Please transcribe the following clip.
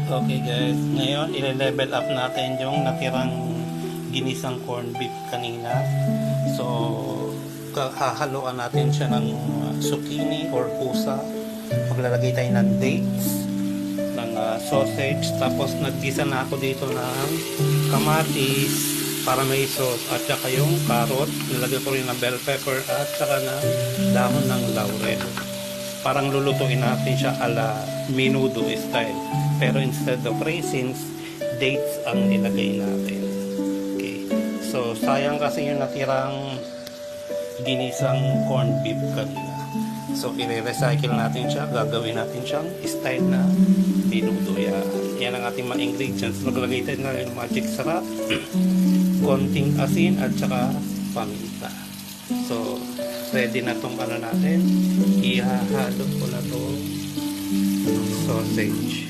Okay guys, ngayon i-level up natin yung natirang ginisang corned beef kanina. So, hahaluan natin siya ng zucchini or pusa. Maglalagay tayo ng dates, ng sausage. Tapos naggisa na ako dito ng kamatis para may sauce. At saka yung carrot. Nilagay ko rin ng bell pepper at saka ng dahon ng laurel. Parang lulutuin natin siya ala menudo style. Pero instead of raisins, dates ang nilagay natin. Okay. So, sayang kasi yung natirang ginisang corned beef kanina. So, i-recycle natin siya. Gagawin natin siyang style na menudo. Yan ang ating mga ingredients. Maglagay tayo na yung magic sarap, konting asin at saka paminta. So, ready na itong ano natin. Ihahalo ko na itong sausage.